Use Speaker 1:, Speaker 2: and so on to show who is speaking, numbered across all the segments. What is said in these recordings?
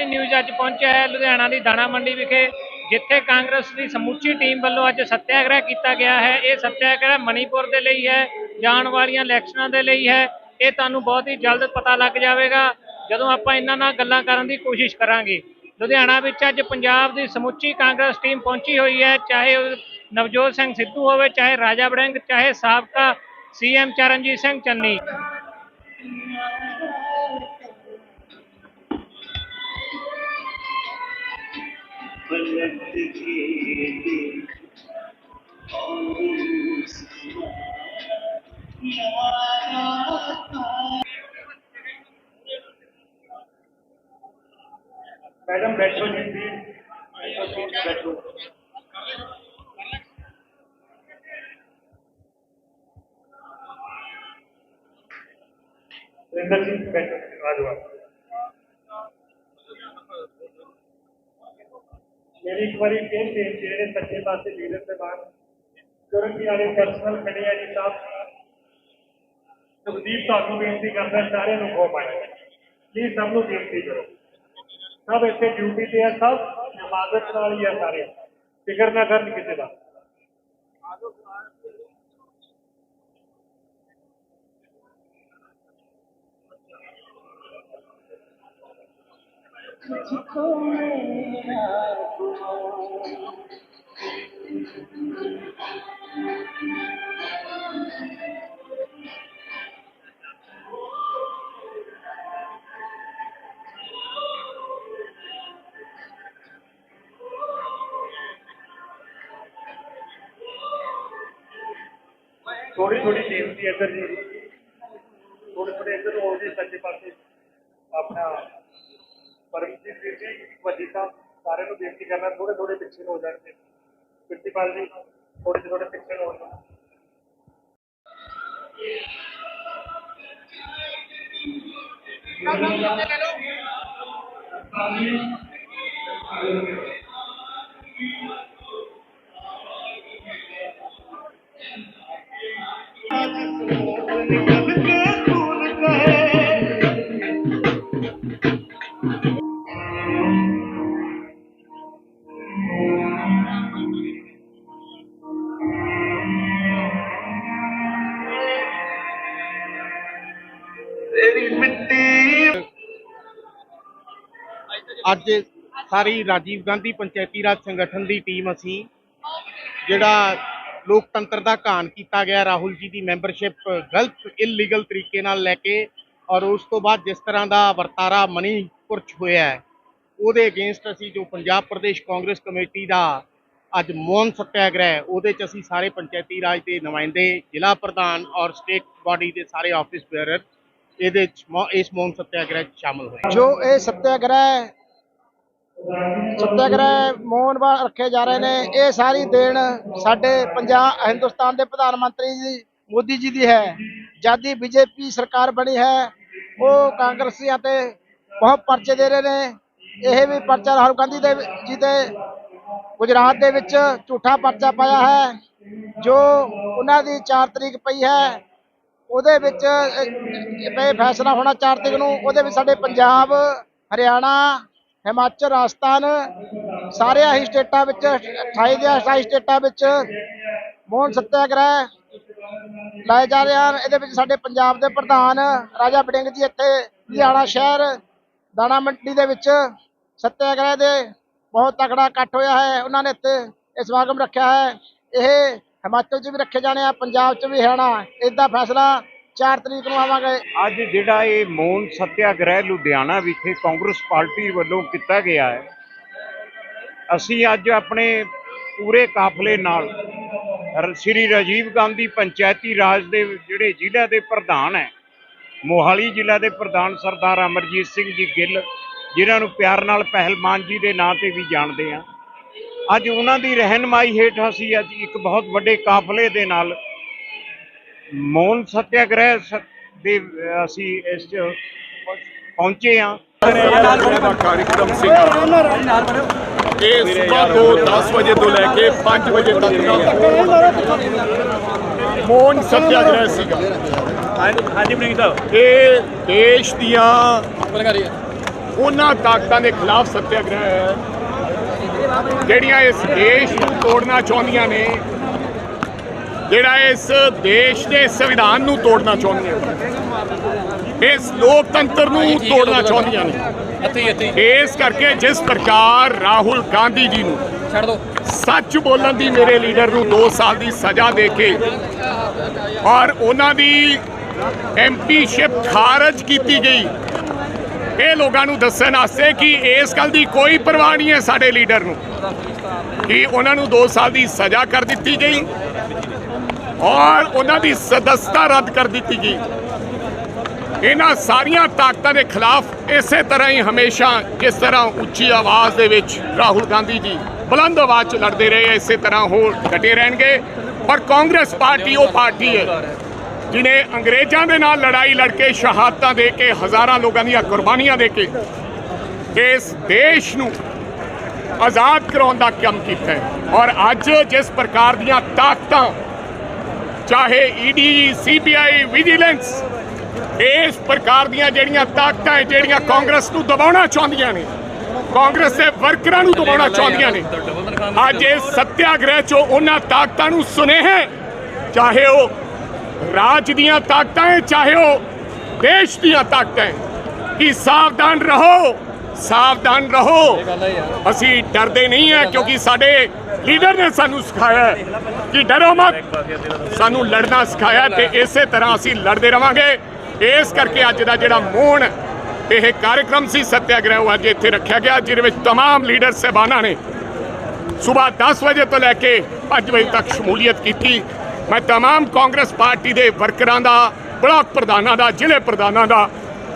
Speaker 1: Punjabi news ਅੱਜ ਪਹੁੰਚਿਆ ਹੈ ਲੁਧਿਆਣਾ ਦੀ ਦਾਣਾ ਮੰਡੀ ਵਿਖੇ, ਜਿੱਥੇ ਕਾਂਗਰਸ ਦੀ ਸਮੁੱਚੀ ਟੀਮ ਵੱਲੋਂ ਅੱਜ ਸੱਤਿਆਗ੍ਰਹਿ ਕੀਤਾ ਗਿਆ ਹੈ। ਇਹ ਸੱਤਿਆਗ੍ਰਹਿ ਮਣੀਪੁਰ ਦੇ ਲਈ ਹੈ, ਜਾਣ ਵਾਲੀਆਂ ਇਲੈਕਸ਼ਨਾਂ ਦੇ ਲਈ ਹੈ। ਇਹ ਤੁਹਾਨੂੰ ਬਹੁਤ ਹੀ ਜਲਦ ਪਤਾ ਲੱਗ ਜਾਵੇਗਾ ਜਦੋਂ ਆਪਾਂ ਇਹਨਾਂ ਨਾਲ ਗੱਲਾਂ ਕਰਨ ਦੀ ਕੋਸ਼ਿਸ਼ ਕਰਾਂਗੇ। ਲੁਧਿਆਣਾ ਵਿੱਚ ਅੱਜ ਪੰਜਾਬ ਦੀ ਸਮੁੱਚੀ ਕਾਂਗਰਸ ਟੀਮ ਪਹੁੰਚੀ ਹੋਈ ਹੈ, ਚਾਹੇ ਨਵਜੋਤ ਸਿੰਘ ਸਿੱਧੂ ਹੋਵੇ, ਚਾਹੇ ਰਾਜਾ ਵੜਿੰਗ, ਚਾਹੇ ਸਾਬਕਾ CM ਚਰਨਜੀਤ ਸਿੰਘ ਚੰਨੀ।
Speaker 2: मैडम बैठो जी, बैठो। सुरेंद्र जी बैठो, मेरी एक बार फिर बेनती है सच्चे पासे लीडर से बात तुरंत वाले पर्सनल खड़े हैं जी साहब। सुखदीप साहू बेनती करना सारे खो पाए प्लीज, सब लोग बेनती करो, सब इतने ड्यूटी से है, सब हिफाजत नाल ही है, सारे फिक्र ना कर किसी का। थोड़ी थोड़ी बेनती इधर जी, थोड़े थोड़े इधर हो जी सच्चे पासे अपना परमजीत जी वजी साहब सारे को बेनती करना थोड़े थोड़े पिछे हो जाते। प्रिंसीपल जी थोड़े थोड़े पिछे हो जाए।
Speaker 3: ਅੱਜ ਸਾਰੀ ਰਾਜੀਵ ਗਾਂਧੀ ਪੰਚਾਇਤੀ ਰਾਜ ਸੰਗਠਨ ਦੀ ਟੀਮ ਅਸੀਂ ਜਿਹੜਾ ਲੋਕਤੰਤਰ ਦਾ ਘਾਣ ਕੀਤਾ ਗਿਆ, ਰਾਹੁਲ ਜੀ ਦੀ ਮੈਂਬਰਸ਼ਿਪ ਗਲਤ ਇਲੀਗਲ ਤਰੀਕੇ ਨਾਲ ਲੈ ਕੇ ਔਰ ਉਸ ਤੋਂ ਬਾਅਦ ਜਿਸ ਤਰ੍ਹਾਂ ਦਾ ਵਰਤਾਰਾ ਮਣੀਪੁਰ 'ਚ ਹੋਇਆ ਹੈ ਉਹਦੇ ਅਗੇਂਸਟ ਅਸੀਂ ਜੋ ਪੰਜਾਬ ਪ੍ਰਦੇਸ਼ ਕਾਂਗਰਸ ਕਮੇਟੀ ਦਾ ਅੱਜ ਮੌਨ ਸੱਤਿਆਗ੍ਰਹਿ, ਉਹਦੇ 'ਚ ਅਸੀਂ ਸਾਰੇ ਪੰਚਾਇਤੀ ਰਾਜ ਦੇ ਨੁਮਾਇੰਦੇ, ਜ਼ਿਲ੍ਹਾ ਪ੍ਰਧਾਨ ਔਰ ਸਟੇਟ ਬਾਡੀ ਦੇ ਸਾਰੇ ਆਫਿਸ ਬੇਅਰਰ ਇਹਦੇ 'ਚ ਇਸ ਮੌਨ ਸੱਤਿਆਗ੍ਰਹਿ 'ਚ ਸ਼ਾਮਲ ਹੋਏ।
Speaker 4: ਜੋ ਇਹ ਸੱਤਿਆਗ੍ਰਹਿ ਮੌਨ ਬਾਅਦ ਰੱਖੇ ਜਾ ਰਹੇ ਨੇ, ਇਹ ਸਾਰੀ ਦੇਣ ਸਾਡੇ ਹਿੰਦੁਸਤਾਨ ਦੇ ਪ੍ਰਧਾਨ ਮੰਤਰੀ ਜੀ ਮੋਦੀ ਜੀ ਦੀ ਹੈ। ਜਦ ਦੀ BJP ਸਰਕਾਰ ਬਣੀ ਹੈ ਉਹ ਕਾਂਗਰਸੀਆਂ ਤੇ ਬਹੁਤ ਪਰਚੇ ਦੇ ਰਹੇ ਨੇ। ਇਹ ਵੀ ਪਰਚਾ ਰਾਹੁਲ ਗਾਂਧੀ ਜੀ ਦੇ ਗੁਜਰਾਤ ਦੇ ਵਿੱਚ ਝੂਠਾ ਪਰਚਾ ਪਾਇਆ ਹੈ, ਜੋ ਉਹਨਾਂ ਦੀ 4 ਤਰੀਕ ਪਈ ਹੈ। ਉਹਦੇ ਵਿੱਚ ਇਹ ਫੈਸਲਾ ਹੋਣਾ 4 ਤਰੀਕ ਨੂੰ। ਉਹਦੇ ਵਿੱਚ ਸਾਡੇ ਪੰਜਾਬ, ਹਰਿਆਣਾ, ਹਿਮਾਚਲ, ਰਾਜਸਥਾਨ ਸਾਰਿਆਂ ਹੀ ਸਟੇਟਾਂ ਵਿੱਚ 28 ਦੇ 28 ਸਟੇਟਾਂ ਵਿੱਚ ਮੌਨ ਸੱਤਿਆਗ੍ਰਹਿ ਲਾਏ ਜਾ ਰਹੇ ਹਨ। ਇਹਦੇ ਵਿੱਚ ਸਾਡੇ ਪੰਜਾਬ ਦੇ ਪ੍ਰਧਾਨ ਰਾਜਾ ਵੜਿੰਗ ਜੀ ਇੱਥੇ ਲੁਧਿਆਣਾ ਸ਼ਹਿਰ ਦਾਣਾ ਮੰਡੀ ਦੇ ਵਿੱਚ ਸੱਤਿਆਗ੍ਰਹਿ ਦੇ ਬਹੁਤ ਤਕੜਾ ਇਕੱਠ ਹੋਇਆ ਹੈ। ਉਹਨਾਂ ਨੇ ਇੱਥੇ ਇਹ ਸਮਾਗਮ ਰੱਖਿਆ ਹੈ। ਇਹ ਹਿਮਾਚਲ 'ਚ ਵੀ ਰੱਖੇ ਜਾਣੇ ਆ, ਪੰਜਾਬ 'ਚ ਵੀ ਹਰਿਆਣਾ। ਇਹਦਾ ਫੈਸਲਾ 4 ਤਰੀਕ ਨੂੰ ਆਵਾਂਗੇ।
Speaker 5: ਅੱਜ ਜਿਹੜਾ ਇਹ ਮੌਨ ਸੱਤਿਆਗ੍ਰਹਿ ਲੁਧਿਆਣਾ ਵਿਖੇ ਕਾਂਗਰਸ ਪਾਰਟੀ ਵੱਲੋਂ ਕੀਤਾ ਗਿਆ ਹੈ, ਅਸੀਂ ਅੱਜ ਆਪਣੇ ਪੂਰੇ ਕਾਫਲੇ ਨਾਲ ਸ਼੍ਰੀ ਰਾਜੀਵ ਗਾਂਧੀ ਪੰਚਾਇਤੀ ਰਾਜ ਦੇ ਜਿਹੜੇ ਜ਼ਿਲ੍ਹਾ ਦੇ ਪ੍ਰਧਾਨ ਹੈ, ਮੋਹਾਲੀ ਜ਼ਿਲ੍ਹਾ ਦੇ ਪ੍ਰਧਾਨ ਸਰਦਾਰ ਅਮਰਜੀਤ ਸਿੰਘ ਜੀ ਗਿੱਲ, ਜਿਨ੍ਹਾਂ ਨੂੰ ਪਿਆਰ ਨਾਲ ਪਹਿਲਵਾਨ ਜੀ ਦੇ ਨਾਂ ਤੇ ਵੀ ਜਾਣਦੇ ਹਾਂ, ਅੱਜ ਉਹਨਾਂ ਦੀ ਰਹਿਨਮਾਈ ਹੇਠ ਅਸੀਂ ਅੱਜ ਇੱਕ ਬਹੁਤ ਵੱਡੇ ਕਾਫਲੇ ਦੇ ਨਾਲ ਮੌਨ ਸੱਤਿਆਗ੍ਰਹਿ ਦੇ ਅਸੀਂ ਇਸ 'ਚ ਪਹੁੰਚੇ ਹਾਂ।
Speaker 6: कार्यक्रम से सुबह को 10 बजे तो लैके 5 बजे तक मौन सत्याग्रह सीगा। ये देश दियां ਉਹਨਾਂ ਤਾਕਤਾਂ ਦੇ ਖਿਲਾਫ ਸੱਤਿਆਗ੍ਰਹਿ ਹੈ ਜਿਹੜੀਆਂ ਇਸ ਦੇਸ਼ ਨੂੰ ਤੋੜਨਾ ਚਾਹੁੰਦੀਆਂ ਨੇ, ਜਿਹੜਾ ਇਸ ਦੇਸ਼ ਦੇ ਸੰਵਿਧਾਨ ਨੂੰ ਤੋੜਨਾ ਚਾਹੁੰਦੀਆਂ ਨੇ, ਇਸ ਲੋਕਤੰਤਰ ਨੂੰ ਤੋੜਨਾ ਚਾਹੁੰਦੀਆਂ ਨੇ। ਇਸ ਕਰਕੇ ਜਿਸ ਪ੍ਰਕਾਰ ਰਾਹੁਲ ਗਾਂਧੀ ਜੀ ਨੂੰ ਸੱਚ ਬੋਲਣ ਦੀ ਮੇਰੇ ਲੀਡਰ ਨੂੰ 2 ਸਾਲ ਦੀ ਸਜ਼ਾ ਦੇ ਕੇ ਔਰ ਉਹਨਾਂ ਦੀ ਐਮਪੀਸ਼ਿਪ ਖਾਰਜ ਕੀਤੀ ਗਈ, ਇਹ ਲੋਕਾਂ ਨੂੰ ਦੱਸਣ ਵਾਸਤੇ ਕਿ ਇਸ ਗੱਲ ਦੀ ਕੋਈ ਪਰਵਾਹ ਨਹੀਂ ਹੈ ਸਾਡੇ ਲੀਡਰ ਨੂੰ, ਕਿ ਉਹਨਾਂ ਨੂੰ 2 ਸਾਲ ਦੀ ਸਜ਼ਾ ਕਰ ਦਿੱਤੀ ਗਈ ਔਰ ਉਹਨਾਂ ਦੀ ਸਦਸਤਾ ਰੱਦ ਕਰ ਦਿੱਤੀ ਗਈ। ਇਹਨਾਂ ਸਾਰੀਆਂ ਤਾਕਤਾਂ ਦੇ ਖਿਲਾਫ ਇਸੇ ਤਰ੍ਹਾਂ ਹੀ ਹਮੇਸ਼ਾ ਜਿਸ ਤਰ੍ਹਾਂ ਉੱਚੀ ਆਵਾਜ਼ ਦੇ ਵਿੱਚ ਰਾਹੁਲ ਗਾਂਧੀ ਜੀ ਬੁਲੰਦ ਆਵਾਜ਼ 'ਚ ਲੜਦੇ ਰਹੇ, ਇਸੇ ਤਰ੍ਹਾਂ ਹੋਰ ਡਟੇ ਰਹਿਣਗੇ। ਔਰ ਕਾਂਗਰਸ ਪਾਰਟੀ ਉਹ ਪਾਰਟੀ ਹੈ ਜਿਹਨੇ ਅੰਗਰੇਜ਼ਾਂ ਦੇ ਨਾਲ ਲੜਾਈ ਲੜ ਕੇ, ਸ਼ਹਾਦਤਾਂ ਦੇ ਕੇ, ਹਜ਼ਾਰਾਂ ਲੋਕਾਂ ਦੀਆਂ ਕੁਰਬਾਨੀਆਂ ਦੇ ਕੇ ਇਸ ਦੇਸ਼ ਨੂੰ ਆਜ਼ਾਦ ਕਰਾਉਣ ਦਾ ਕੰਮ ਕੀਤਾ ਹੈ। ਔਰ ਅੱਜ ਜਿਸ ਪ੍ਰਕਾਰ ਦੀਆਂ ਤਾਕਤਾਂ, ਚਾਹੇ ਈਡੀ, ਸੀਬੀਆਈ, ਵਿਜੀਲੈਂਸ, ਇਸ ਪ੍ਰਕਾਰ ਦੀਆਂ ਜਿਹੜੀਆਂ ਤਾਕਤਾਂ ਹੈ ਜਿਹੜੀਆਂ ਕਾਂਗਰਸ ਨੂੰ ਦਬਾਉਣਾ ਚਾਹੁੰਦੀਆਂ ਨੇ, ਕਾਂਗਰਸ ਦੇ ਵਰਕਰਾਂ ਨੂੰ ਦਬਾਉਣਾ ਚਾਹੁੰਦੀਆਂ ਨੇ, ਅੱਜ ਇਸ ਸੱਤਿਆਗ੍ਰਹਿ 'ਚੋਂ ਉਹਨਾਂ ਤਾਕਤਾਂ ਨੂੰ ਸੁਨੇਹੇ, ਚਾਹੇ ਉਹ ਰਾਜ ਦੀਆਂ ਤਾਕਤਾਂ ਹੈ, ਚਾਹੇ ਉਹ ਦੇਸ਼ ਦੀਆਂ ਤਾਕਤਾਂ ਹੈ, ਕਿ ਸਾਵਧਾਨ ਰਹੋ, ਸਾਵਧਾਨ ਰਹੋ। ਅਸੀਂ ਡਰਦੇ ਨਹੀਂ ਹੈ ਕਿਉਂਕਿ ਸਾਡੇ ਲੀਡਰ ਨੇ ਸਾਨੂੰ ਸਿਖਾਇਆ ਹੈ ਕਿ ਡਰੋ ਮਤ, ਸਾਨੂੰ ਲੜਨਾ ਸਿਖਾਇਆ ਤੇ ਇਸੇ ਤਰ੍ਹਾਂ ਅਸੀਂ ਲੜਦੇ ਰਵਾਂਗੇ। ਇਸ ਕਰਕੇ ਅੱਜ ਦਾ ਜਿਹੜਾ ਮੌਨ ਇਹ ਕਾਰਜਕ੍ਰਮ ਸੀ ਸੱਤਿਆਗ੍ਰਹਿ, ਉਹ ਅੱਜ ਇੱਥੇ ਰੱਖਿਆ ਗਿਆ, ਜਿਹਦੇ ਵਿੱਚ तमाम ਲੀਡਰ ਸਾਹਿਬਾਨਾਂ ਨੇ ਸਵੇਰ 10 ਵਜੇ ਤੋਂ ਲੈ ਕੇ 5 ਵਜੇ ਤੱਕ ਸ਼ਮੂਲੀਅਤ ਕੀਤੀ। ਮੈਂ तमाम ਕਾਂਗਰਸ ਪਾਰਟੀ ਦੇ ਵਰਕਰਾਂ ਦਾ, ਬਲਾਕ ਪ੍ਰਧਾਨਾਂ ਦਾ, ਜ਼ਿਲ੍ਹੇ ਪ੍ਰਧਾਨਾਂ ਦਾ,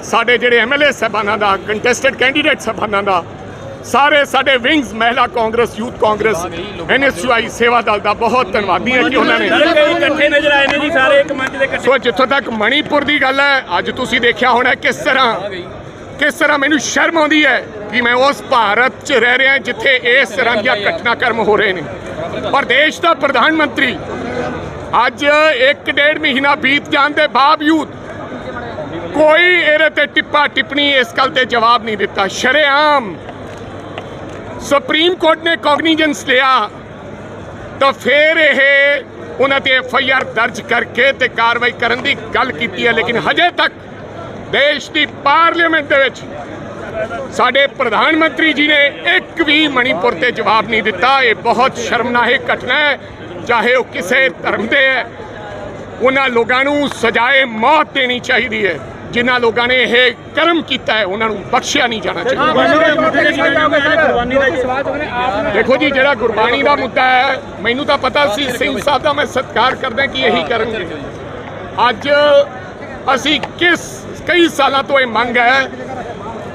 Speaker 6: ਸਾਡੇ ਜਿਹੜੇ ਐਮਐਲਏ ਸਾਹਿਬਾਨਾਂ ਦਾ, ਕੰਟੈਸਟਡ ਕੈਂਡੀਡੇਟ ਸਾਹਿਬਾਨਾਂ ਦਾ, ਸਾਰੇ ਸਾਡੇ ਵਿੰਗਸ, ਮਹਿਲਾ ਕਾਂਗਰਸ, ਯੂਥ ਕਾਂਗਰਸ, NSUI ਸੇਵਾ ਦਲ ਦਾ ਬਹੁਤ ਧੰਨਵਾਦੀ ਹੈ ਕਿ ਉਹਨਾਂ ਨੇ
Speaker 2: ਇਕੱਠੇ ਨਜ਼ਰ ਆਏ ਨੇ ਜੀ ਸਾਰੇ ਇੱਕ ਮੰਚ ਦੇ
Speaker 6: ਸੋ ਜਿੱਥੋਂ ਤੱਕ ਮਣੀਪੁਰ ਦੀ ਗੱਲ ਹੈ, ਅੱਜ ਤੁਸੀਂ ਦੇਖਿਆ ਹੋਣਾ ਕਿਸ ਤਰ੍ਹਾਂ ਮੈਨੂੰ ਸ਼ਰਮ ਆਉਂਦੀ ਹੈ ਕਿ ਮੈਂ ਉਸ ਭਾਰਤ 'ਚ ਰਹਿ ਰਿਹਾ ਜਿੱਥੇ ਇਸ ਤਰ੍ਹਾਂ ਦੀਆਂ ਘਟਨਾਕ੍ਰਮ ਹੋ ਰਹੇ ਨੇ। ਪਰ ਦੇਸ਼ ਦਾ ਪ੍ਰਧਾਨ ਮੰਤਰੀ ਅੱਜ 1.5 ਮਹੀਨਾ ਬੀਤ ਜਾਣ ਦੇ ਬਾਵਜੂਦ ਕੋਈ ਇਹਦੇ ਤੇ ਟਿੱਪਾ ਟਿੱਪਣੀ ਇਸ ਗੱਲ ਤੇ ਜਵਾਬ ਨਹੀਂ ਦਿੱਤਾ। ਸ਼ਰੇਆਮ ਸੁਪਰੀਮ ਕੋਰਟ ਨੇ ਕੌਗਨੀਜੈਂਸ ਲਿਆ ਤਾਂ ਫਿਰ ਇਹ ਉਹਨਾਂ ਤੇ FIR ਦਰਜ ਕਰਕੇ ਤੇ ਕਾਰਵਾਈ ਕਰਨ ਦੀ ਗੱਲ ਕੀਤੀ ਹੈ, ਲੇਕਿਨ ਹਜੇ ਤੱਕ ਦੇਸ਼ ਦੀ ਪਾਰਲੀਮੈਂਟ ਦੇ ਵਿੱਚ ਸਾਡੇ ਪ੍ਰਧਾਨ ਮੰਤਰੀ ਜੀ ਨੇ ਇੱਕ ਵੀ ਮਣੀਪੁਰ ਤੇ ਜਵਾਬ ਨਹੀਂ ਦਿੱਤਾ। ਇਹ ਬਹੁਤ ਸ਼ਰਮਨਾਕ ਘਟਨਾ ਹੈ। ਚਾਹੇ ਉਹ ਕਿਸੇ ਧਰਮ ਦੇ ਹੈ, ਉਹਨਾਂ ਲੋਕਾਂ ਨੂੰ ਸਜ਼ਾਏ ਮੌਤ ਦੇਣੀ ਚਾਹੀਦੀ ਹੈ। ਜਿਨ੍ਹਾਂ ਲੋਕਾਂ ਨੇ ਇਹ ਕਰਮ ਕੀਤਾ ਹੈ ਉਹਨਾਂ ਨੂੰ ਬਖਸ਼ਿਆ ਨਹੀਂ ਜਾਣਾ ਚਾਹੀਦਾ। ਦੇਖੋ ਜੀ, ਜਿਹੜਾ ਗੁਰਬਾਣੀ ਦਾ ਮੁੱਦਾ ਹੈ, ਮੈਨੂੰ ਤਾਂ ਪਤਾ ਸੀ ਸਿੰਘ ਸਾਹਿਬ ਦਾ ਮੈਂ ਸਤਿਕਾਰ ਕਰਦਾ ਕਿ ਇਹੀ ਕਰਨਗੇ। ਅੱਜ ਅਸੀਂ ਕਈ ਸਾਲਾਂ ਤੋਂ ਇਹ ਮੰਗ ਹੈ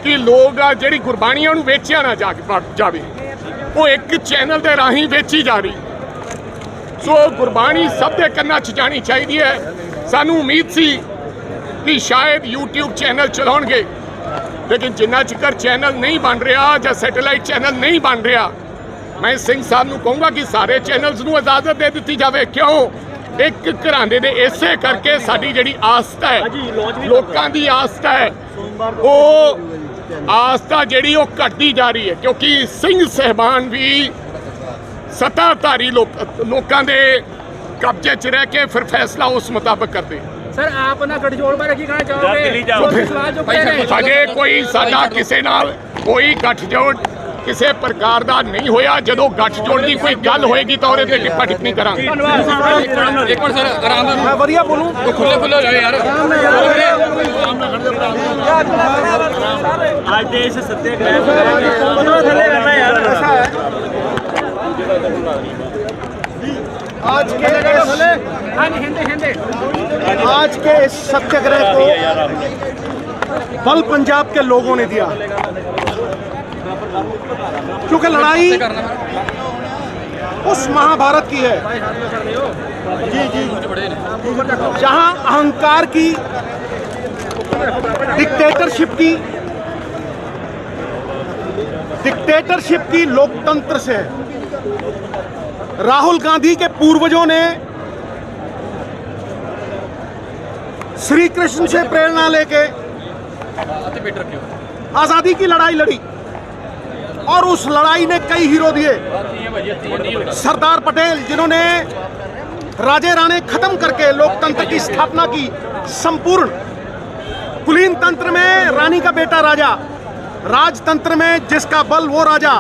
Speaker 6: ਕਿ ਲੋਕ ਆ ਜਿਹੜੀ ਗੁਰਬਾਣੀਆਂ ਨੂੰ ਵੇਚਿਆ ਨਾ ਜਾਵੇ, ਉਹ ਇੱਕ ਚੈਨਲ ਦੇ ਰਾਹੀਂ ਵੇਚੀ ਜਾ ਰਹੀ। ਸੋ ਗੁਰਬਾਣੀ ਸਭ ਦੇ ਕੰਨਾਂ 'ਚ ਜਾਣੀ ਚਾਹੀਦੀ ਹੈ। ਸਾਨੂੰ ਉਮੀਦ ਸੀ ਕਿ ਸ਼ਾਇਦ YouTube ਚੈਨਲ ਚਲਾਉਣਗੇ, ਲੇਕਿਨ ਜਿੰਨਾ ਚਿਰ ਚੈਨਲ ਨਹੀਂ ਬਣ ਰਿਹਾ ਜਾਂ ਸੈਟੇਲਾਈਟ ਚੈਨਲ ਨਹੀਂ ਬਣ ਰਿਹਾ, ਮੈਂ ਸਿੰਘ ਸਾਹਿਬ ਨੂੰ ਕਹੂੰਗਾ ਕਿ ਸਾਰੇ ਚੈਨਲਸ ਨੂੰ ਇਜਾਜ਼ਤ ਦੇ ਦਿੱਤੀ ਜਾਵੇ। ਕਿਉਂ? ਇੱਕ ਘਰਾਣੇ ਦੇ ਇਸੇ ਕਰਕੇ ਸਾਡੀ ਜਿਹੜੀ ਆਸਥਾ ਹੈ, ਲੋਕਾਂ ਦੀ ਆਸਥਾ ਹੈ, ਉਹ ਆਸਥਾ ਜਿਹੜੀ ਉਹ ਘਟਦੀ ਜਾ ਰਹੀ ਹੈ, ਕਿਉਂਕਿ ਸਿੰਘ ਸਾਹਿਬਾਨ ਵੀ ਸੱਤਾਧਾਰੀ ਲੋਕਾਂ ਦੇ ਕਬਜ਼ੇ 'ਚ ਰਹਿ ਕੇ ਫਿਰ ਫੈਸਲਾ ਉਸ ਮੁਤਾਬਕ ਕਰਦੇ।
Speaker 2: ਸਰ ਆਪ ਨਾ ਗਠਜੋੜ ਬਾਰੇ ਕੀ ਕਹਿਣਾ ਚਾਹੋਗੇ?
Speaker 6: ਅਜੇ ਕੋਈ ਸਾਡਾ ਕਿਸੇ ਨਾਲ ਕੋਈ ਗੱਠਜੋੜ ਕਿਸੇ ਪ੍ਰਕਾਰ ਦਾ ਨਹੀਂ ਹੋਇਆ। ਜਦੋਂ ਗੱਠਜੋੜ ਦੀ ਕੋਈ ਗੱਲ ਹੋਏਗੀ ਤਾਂ ਉਹਦੇ ਤੇ ਟਿੱਪਾ ਟਿੱਪਣੀ ਕਰਾਂਗੇ।
Speaker 2: ਇੱਕ ਮਿੰਟ ਸਰ, ਆਰਾਮ ਨਾਲ ਮੈਂ ਵਧੀਆ ਬੋਲੂੰ, ਖੁੱਲੇ ਹੋ ਜਾਓ ਯਾਰ। ਅੱਜ ਦੇ ਇਸ ਸੱਤਿਆਗ੍ਰਹਿ ਥੱਲੇ ਰਹਿਣਾ ਯਾਰ, ਐਸਾ ਹੈ।
Speaker 4: आज के इस सत्याग्रह को बल पंजाब के लोगों ने दिया, क्योंकि लड़ाई उस महाभारत की है जी जहां अहंकार की, डिक्टेटरशिप की लोकतंत्र से है। राहुल गांधी के पूर्वजों ने श्री कृष्ण से प्रेरणा लेके
Speaker 7: आज़ादी की लड़ाई लड़ी और उस लड़ाई ने कई हीरो दिए। सरदार पटेल जिन्होंने राजे राणे खत्म करके लोकतंत्र की स्थापना की, संपूर्ण कुलीन तंत्र में रानी का बेटा राजा, राजतंत्र में जिसका बल वो राजा,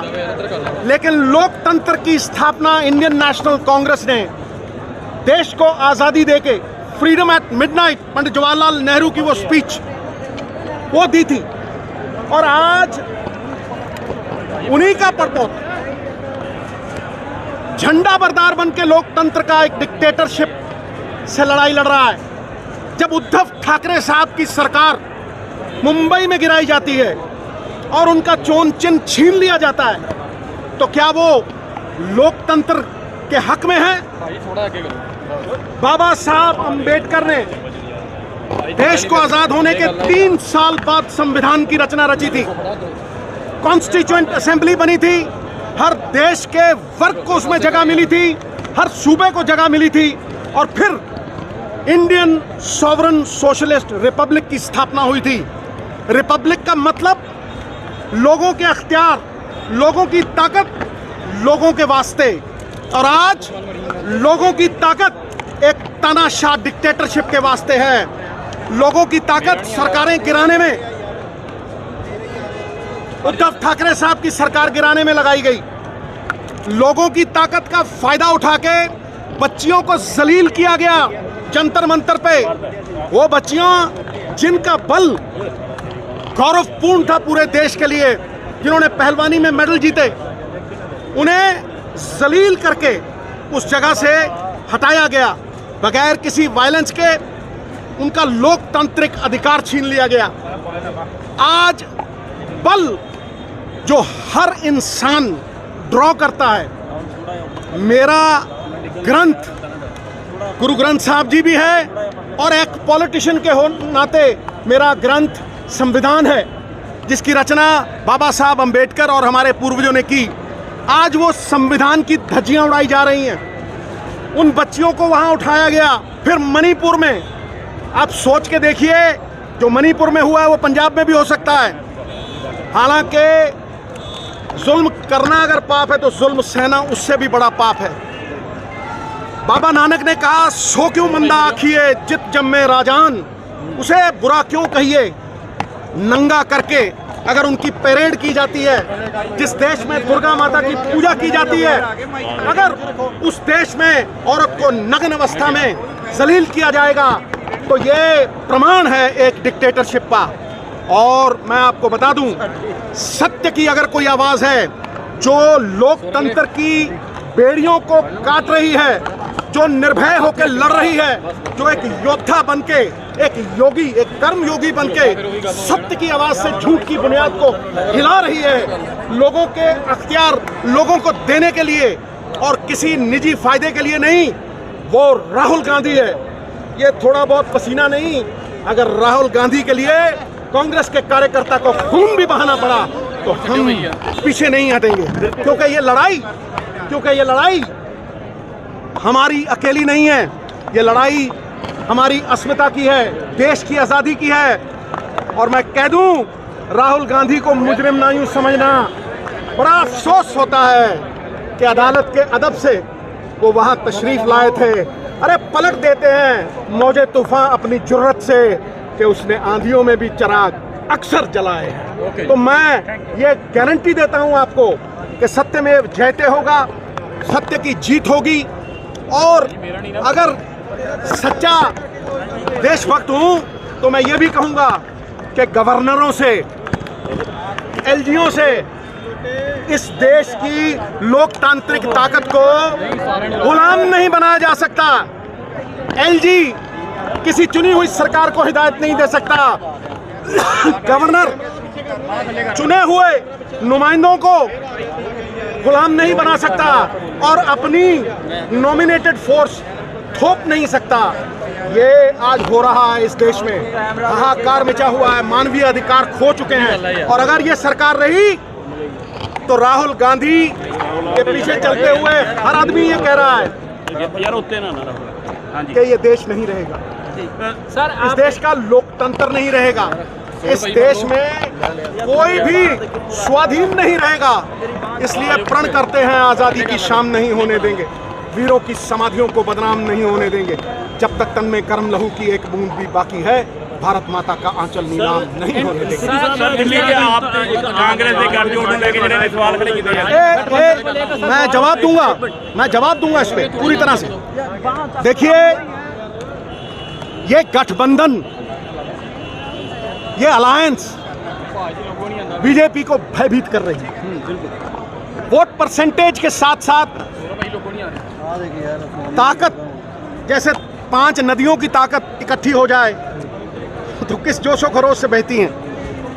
Speaker 7: लेकिन लोकतंत्र की स्थापना इंडियन नेशनल कांग्रेस ने देश को आज़ादी देके, freedom eight midnight, Pandit Jawaharlal Nehru की वो स्पीच वो दी थी। और आज उन्हीं का परपोत झंडा बरदार बन के लोकतंत्र का एक डिक्टेटरशिप से लड़ाई लड़ रहा है। जब उद्धव ठाकरे साहब की सरकार मुंबई में गिराई जाती है और उनका चोन चिन्ह छीन लिया जाता है, तो क्या वो लोकतंत्र के हक में है? बाबा साहब अंबेडकर ने देश को आजाद होने के 3 साल बाद संविधान की रचना रची थी। कॉन्स्टिट्यूएंट असेंबली बनी थी, हर देश के वर्ग को उसमें जगह मिली थी, हर सूबे को जगह मिली थी, और फिर इंडियन सॉवरन सोशलिस्ट रिपब्लिक की स्थापना हुई थी। रिपब्लिक का मतलब लोगों के अख्तियार, लोगों की ताकत, लोगों के वास्ते। और आज लोगों की ताकत एक तानाशाह डिक्टेटरशिप के वास्ते है। लोगों की ताकत सरकारें गिराने में, उद्धव ठाकरे साहब की सरकार गिराने में लगाई गई। लोगों की ताकत का फायदा उठा के बच्चियों को जलील किया गया जंतर मंतर पे। वो बच्चियां जिनका बल गौरवपूर्ण था पूरे देश के लिए, जिन्होंने पहलवानी में मेडल जीते, उन्हें जलील करके उस जगह से हटाया गया बगैर किसी वायलेंस के। उनका लोकतांत्रिक अधिकार छीन लिया गया। आज बल जो हर इंसान ड्रॉ करता है, मेरा ग्रंथ गुरु ग्रंथ साहब जी भी है, और एक पॉलिटिशियन के नाते मेरा ग्रंथ संविधान है, जिसकी रचना बाबा साहब अंबेडकर और हमारे पूर्वजों ने की। आज वो संविधान की धज्जियां उड़ाई जा रही हैं। उन बच्चियों को वहां उठाया गया। फिर मणिपुर में, आप सोच के देखिए, जो मणिपुर में हुआ है वो पंजाब में भी हो सकता है। हालांकि जुल्म करना अगर पाप है तो जुल्म सहना उससे भी बड़ा पाप है। बाबा नानक ने कहा, सो क्यों मंदा आखिए चित जम्मे राजान, उसे बुरा क्यों कहिए। नंगा करके अगर उनकी परेड की जाती है, जिस देश में दुर्गा माता की पूजा की जाती है, अगर उस देश में औरत को नग्न अवस्था में जलील किया जाएगा, तो ये प्रमाण है एक डिक्टेटरशिप का। और मैं आपको बता दूं, सत्य की अगर कोई आवाज है जो लोकतंत्र की बेड़ियों को काट रही है, जो निर्भय होकर लड़ रही है, जो एक योद्धा बनके, एक योगी, एक कर्म योगी बनके सत्य की आवाज से झूठ की बुनियाद को हिला रही है, लोगों के अख्तियार लोगों को देने के लिए और किसी निजी फायदे के लिए नहीं, वो राहुल गांधी है। ये थोड़ा बहुत पसीना नहीं, अगर राहुल गांधी के लिए कांग्रेस के कार्यकर्ता को खून भी बहाना पड़ा तो हम पीछे नहीं हटेंगे, क्योंकि ये लड़ाई हमारी अकेली नहीं है। ये लड़ाई हमारी अस्मिता की है, देश की आज़ादी की है। और मैं कह दूं, राहुल गांधी को मुजरिम ना यूं समझना। बड़ा अफसोस होता है कि अदालत के अदब से वो वहाँ तशरीफ लाए थे। अरे पलट देते हैं मौजे तूफान अपनी जुर्रत से कि उसने आंधियों में भी चिराग अक्सर जलाए हैं। तो मैं ये गारंटी देता हूँ आपको कि सत्यमेव जयते होगा, सत्य की जीत होगी। और अगर सच्चा देशभक्त हूँ तो मैं ये भी कहूँगा कि गवर्नरों से, एलजीओ से इस देश की लोकतांत्रिक ताकत को गुलाम नहीं बनाया जा सकता। एलजी किसी चुनी हुई सरकार को हिदायत नहीं दे सकता। गवर्नर चुने हुए नुमाइंदों को गुलाम नहीं बना सकता और अपनी नॉमिनेटेड फोर्स थोप नहीं सकता। ये आज हो रहा है इस देश में, हाहाकार मचा हुआ है, मानवीय अधिकार खो चुके हैं। और अगर ये सरकार रही तो राहुल गांधी के पीछे चलते हुए हर आदमी ये कह रहा है कि ये देश नहीं रहेगा, इस देश का लोकतंत्र नहीं रहेगा। इस देश में कोई भी स्वाधीन नहीं रहेगा। इसलिए प्रण करते हैं आज़ादी की शाम नहीं होने देंगे, वीरों की समाधियों को बदनाम नहीं होने देंगे। जब तक तन में गर्म लहू की एक बूंद भी बाकी है, भारत माता का आंचल नीलाम नहीं होने देंगे।
Speaker 8: सर दिल्ली के आप कांग्रेस के गठजोड़ ਨੂੰ ਲੈ ਕੇ ਜਿਹੜੇ सवाल खड़े किए जा रहे हैं,
Speaker 7: मैं जवाब दूंगा इस पे पूरी तरह से। देखिए, ये गठबंधन, ये अलायंस बीजेपी को भयभीत कर रही है। वोट परसेंटेज के साथ साथ ताकत, जैसे 5 नदियों की ताकत इकट्ठी हो जाए तो किस जोशो खरोश से बहती हैं।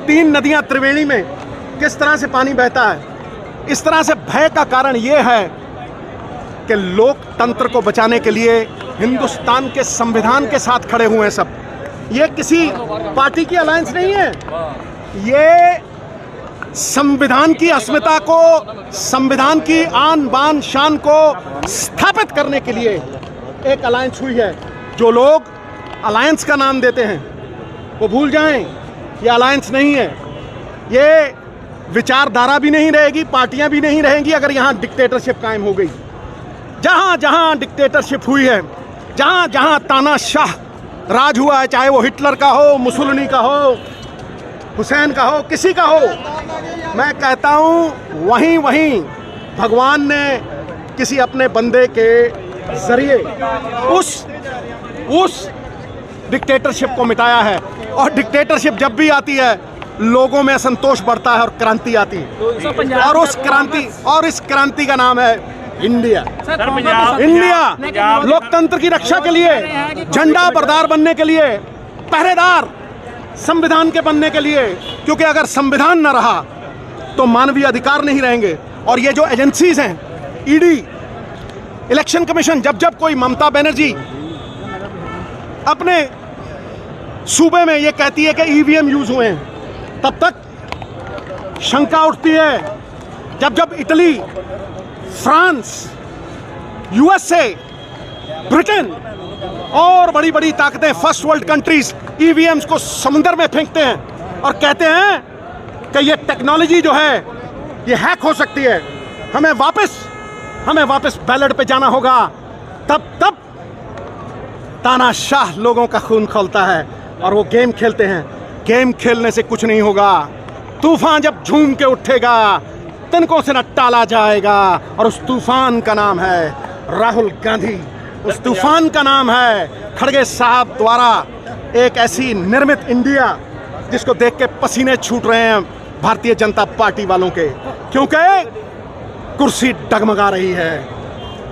Speaker 7: 3 नदियां त्रिवेणी में किस तरह से पानी बहता है। इस तरह से भय का कारण यह है कि लोकतंत्र को बचाने के लिए हिंदुस्तान के संविधान के साथ खड़े हुए हैं सब। ये किसी पार्टी की अलायंस नहीं है, ये संविधान की अस्मिता को, संविधान की आन बान शान को स्थापित करने के लिए एक अलायंस हुई है। जो लोग अलायंस का नाम देते हैं वो भूल जाएं, ये अलायंस नहीं है। ये विचारधारा भी नहीं रहेगी, पार्टियां भी नहीं रहेंगी अगर यहाँ डिक्टेटरशिप कायम हो गई। जहाँ जहाँ डिक्टेटरशिप हुई है, जहाँ जहाँ तानाशाह राज हुआ है, चाहे वो हिटलर का हो, मुसोलिनी का हो, हुसैन का हो, किसी का हो, मैं कहता हूँ वहीं वहीं भगवान ने किसी अपने बंदे के जरिए उस डिक्टेटरशिप को मिटाया है। और डिक्टेटरशिप जब भी आती है लोगों में असंतोष बढ़ता है और क्रांति आती है, और इस क्रांति का नाम है इंडिया। इंडिया लोकतंत्र की रक्षा के लिए, झंडा बरदार बनने के लिए, पहरेदार संविधान के बनने के लिए, क्योंकि अगर संविधान न रहा तो मानवीय अधिकार नहीं रहेंगे। और ये जो एजेंसीज हैं, ईडी, इलेक्शन कमीशन, जब कोई ममता बनर्जी अपने सूबे में ये कहती है कि ईवीएम यूज हुए हैं, तब तक शंका उठती है। जब इटली, फ्रांस, यूएसए, ब्रिटेन और बड़ी बड़ी ताकतें, फर्स्ट वर्ल्ड कंट्रीज ईवीएम्स को समुंदर में फेंकते हैं और कहते हैं कि ये टेक्नोलॉजी जो है ये हैक हो सकती है, हमें वापस बैलेट पे जाना होगा, तब तानाशाह लोगों का खून खौलता है और वो गेम खेलते हैं। गेम खेलने से कुछ नहीं होगा। तूफान जब झूम के उठेगा तिनकों से न टाला जाएगा, और उस तूफान का नाम है राहुल गांधी। उस तूफान का नाम है खड़गे साहब द्वारा एक ऐसी निर्मित इंडिया जिसको देख के पसीने छूट रहे हैं भारतीय जनता पार्टी वालों के, क्योंकि कुर्सी डगमगा रही है।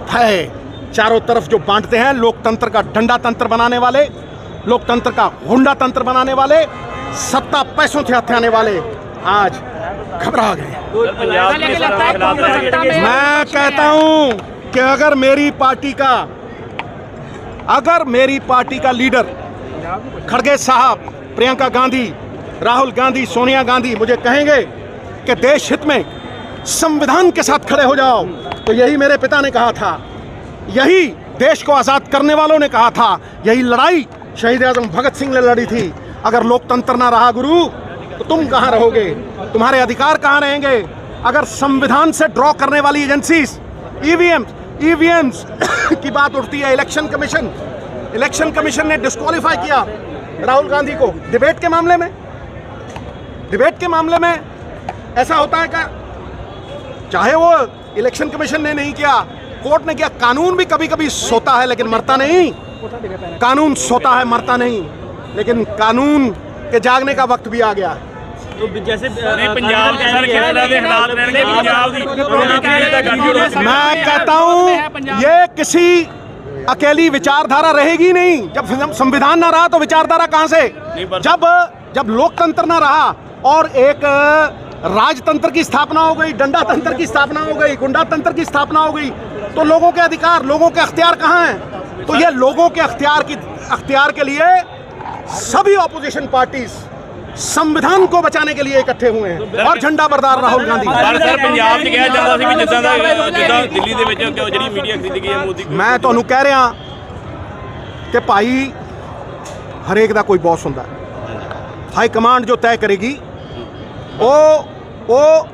Speaker 7: भय चारों तरफ जो बांटते हैं, लोकतंत्र का डंडा तंत्र बनाने वाले, लोकतंत्र का हुंडा तंत्र बनाने वाले, सत्ता पैसों से हथियाने वाले आज घबरा गए। मैं कहता हूं कि अगर मेरी पार्टी का लीडर खड़गे साहब, प्रियंका गांधी, राहुल गांधी, सोनिया गांधी मुझे कहेंगे कि देश हित में संविधान के साथ खड़े हो जाओ, तो यही मेरे पिता ने कहा था, यही देश को आज़ाद करने वालों ने कहा था, यही लड़ाई शहीद आजम भगत सिंह ने लड़ी थी। अगर लोकतंत्र ना रहा गुरु तो तुम कहाँ रहोगे, तुम्हारे अधिकार कहाँ रहेंगे। अगर संविधान से ड्रॉ करने वाली एजेंसीज, ईवीएम्स की बात उठती है, इलेक्शन कमीशन ने डिस्क्वालीफाई किया राहुल गांधी को डिबेट के मामले में ऐसा होता है क्या? चाहे वो इलेक्शन कमीशन ने नहीं किया, कोर्ट ने किया, कानून भी कभी कभी सोता है लेकिन मरता नहीं। कानून सोता है, मरता नहीं, लेकिन कानून के जागने का वक्त भी आ गया है।
Speaker 8: तो जैसे पंजाब के सर खेतरा दे हालात रहने पंजाब दी,
Speaker 7: मैं कहता हूं ये किसी अकेली विचारधारा रहेगी नहीं। जब संविधान ना रहा तो विचारधारा कहां से? जब लोकतंत्र ना रहा और एक राजतंत्र की स्थापना हो गई, डंडा तंत्र की स्थापना हो गई, गुंडा तंत्र की स्थापना हो गई, तो लोगों के अधिकार, लोगों के अख्तियार कहाँ हैं? तो ये लोगों के अख्तियार के लिए सभी ऑपोजिशन पार्टीज संविधान को बचाने के लिए इकट्ठे हुए हैं और झंडा बरदार राहुल गांधी।
Speaker 8: सर पंजाब 'ਚ ਕਿਹਾ ਜਾਂਦਾ ਸੀ ਵੀ ਜਿੱਦਾਂ ਦਿੱਲੀ ਦੇ ਵਿੱਚ ਜਿਹੜੀ ਮੀਡੀਆ ਖਰੀਦੀ ਗਈ ਹੈ ਮੋਦੀ ਕੋਲ।
Speaker 7: मैं ਤੁਹਾਨੂੰ ਕਹਿ ਰਿਹਾ ਕਿ ਭਾਈ ਹਰੇਕ ਦਾ ਕੋਈ ਬੌਸ ਹੁੰਦਾ ਹੈ। हाईकमांड जो तय करेगी वो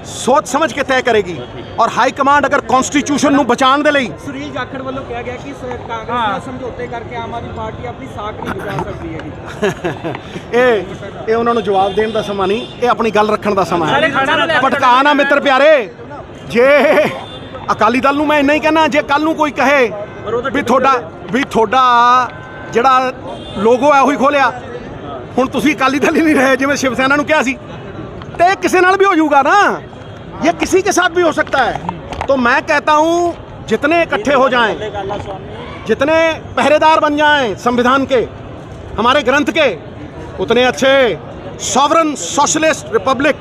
Speaker 7: सोच समझ के तय करेगी। और हाईकमांड अगर कॉन्स्टिट्यूशन ਨੂੰ ਬਚਾਉਣ ਦੇ ਲਈ
Speaker 9: ਸੁਨੀਲ ਜਾਖੜ ਵੱਲੋਂ ਕਿਹਾ ਗਿਆ ਕਿ ਕਾਂਗਰਸ ਨਾਲ ਸਮਝੌਤੇ ਕਰਕੇ ਆਮ ਆਦਮੀ ਪਾਰਟੀ ਆਪਣੀ ਸਾਖ ਨਹੀਂ ਬਚਾ ਸਕਦੀ ਹੈਗੀ।
Speaker 7: ਇਹ ਉਹਨਾਂ ਨੂੰ ਜਵਾਬ ਦੇਣ ਦਾ ਸਮਾਂ ਨਹੀਂ, ਇਹ ਆਪਣੀ ਗੱਲ ਰੱਖਣ ਦਾ ਸਮਾਂ ਹੈ। ਭਟਕਾ ਨਾ ਮਿੱਤਰ ਪਿਆਰੇ, ਜੇ ਅਕਾਲੀ ਦਲ ਨੂੰ ਮੈਂ ਇੰਨਾ ਹੀ ਕਹਿਣਾ, ਜੇ ਕੱਲ ਨੂੰ ਕੋਈ ਕਹੇ ਵੀ ਤੁਹਾਡਾ ਜਿਹੜਾ ਲੋਗੋ ਹੈ ਉਹੀ ਖੋਲਿਆ, ਹੁਣ ਤੁਸੀਂ ਅਕਾਲੀ ਦਲ ਹੀ ਨਹੀਂ ਰਹੇ ਜਿਵੇਂ शिव सेना ਨੂੰ ਕਿਹਾ ਸੀ, ਤੇ ਕਿਸੇ ਨਾਲ भी हो जाऊगा ना, ये किसी के साथ भी हो सकता है। तो मैं कहता हूँ जितने इकट्ठे हो जाएं, जितने पहरेदार बन जाएं संविधान के, हमारे ग्रंथ के, उतने अच्छे। Sovereign socialist Republic,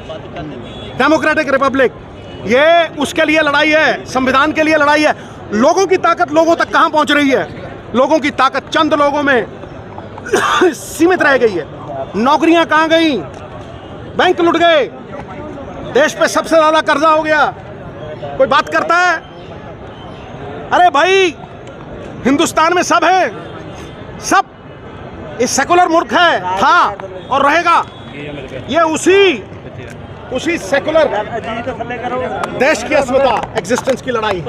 Speaker 7: democratic Republic, ये उसके लिए लड़ाई है, संविधान के लिए लड़ाई है। लोगों की ताकत लोगों तक कहाँ पहुँच रही है? लोगों की ताकत चंद लोगों में सीमित रह गई है। नौकरियाँ कहाँ गई? बैंक लुट गए, देश पे सबसे ज्यादा कर्जा हो गया। कोई बात करता है? अरे भाई, हिंदुस्तान में सब है, सब। ये सेकुलर मुल्क है, था और रहेगा। ये उसी सेकुलर देश की अस्मिता, एग्जिस्टेंस की लड़ाई।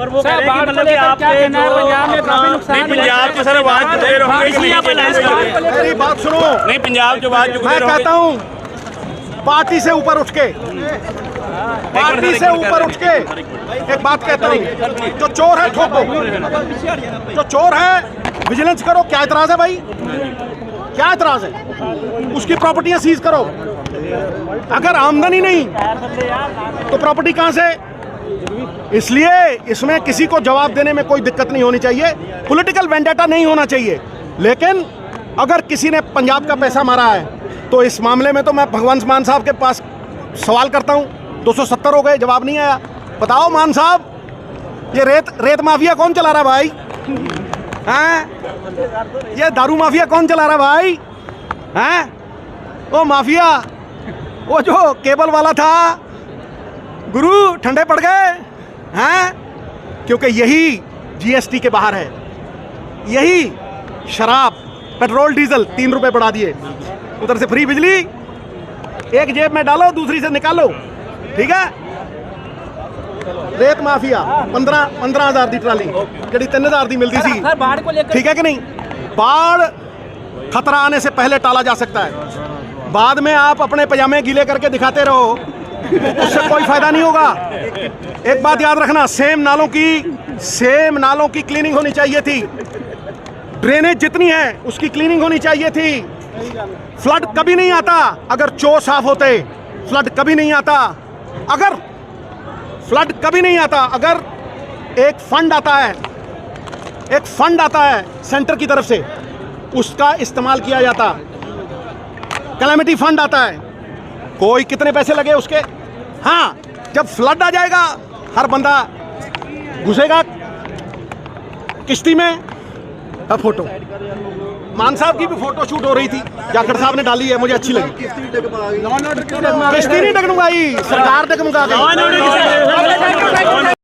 Speaker 7: मेरी बात सुनो,
Speaker 8: नहीं पंजाब जो बात
Speaker 7: मैं कहता हूँ पार्टी से ऊपर उठ के एक बात कहता हूँ, जो चोर है ठोको, जो चोर है विजिलेंस करो। क्या एतराज है भाई? क्या एतराज है? उसकी प्रॉपर्टियां सीज करो। अगर आमदनी नहीं तो प्रॉपर्टी कहां से? इसलिए इसमें किसी को जवाब देने में कोई दिक्कत नहीं होनी चाहिए, पॉलिटिकल वेंडेटा नहीं होना चाहिए। लेकिन अगर किसी ने पंजाब का पैसा मारा है तो इस मामले में तो मैं भगवंत मान साहब के पास सवाल करता हूँ। 270 हो गए, जवाब नहीं आया। बताओ मान साहब, ये रेत माफिया कौन चला रहा भाई? हैं? ये दारू माफिया कौन चला रहा भाई? हैं? वो माफिया, वो जो केबल वाला था, गुरु ठंडे पड़ गए हैं, क्योंकि यही जीएसटी के बाहर है। यही शराब, पेट्रोल, डीजल 3 रुपए बढ़ा दिए, उधर से फ्री बिजली, एक जेब में डालो दूसरी से निकालो। ठीक है? रेत माफिया 15,000 दी ट्राली, जी 3,000 दी मिलती थी। ठीक है कि नहीं? बाढ़ खतरा आने से पहले टाला जा सकता है। बाद में आप अपने पजामे गीले करके दिखाते रहो, उससे कोई फायदा नहीं होगा। एक बात याद रखना, सेम नालों की क्लीनिंग होनी चाहिए थी। ड्रेनेज जितनी है उसकी क्लीनिंग होनी चाहिए थी। फ्लड कभी नहीं आता अगर चो साफ होते। फ्लड कभी नहीं आता अगर एक फंड आता है सेंटर की तरफ से, उसका इस्तेमाल किया जाता। कैलेमिटी फंड आता है, कोई कितने पैसे लगे उसके? हाँ, जब फ्लड आ जाएगा हर बंदा घुसेगा किश्ती में। अब फोटो मान साहब की भी फोटो शूट हो रही थी, जाखड़ साहब ने डाली है, मुझे अच्छी लगी। किश्ती नहीं डगमगाई, सरकार डगमगा गई।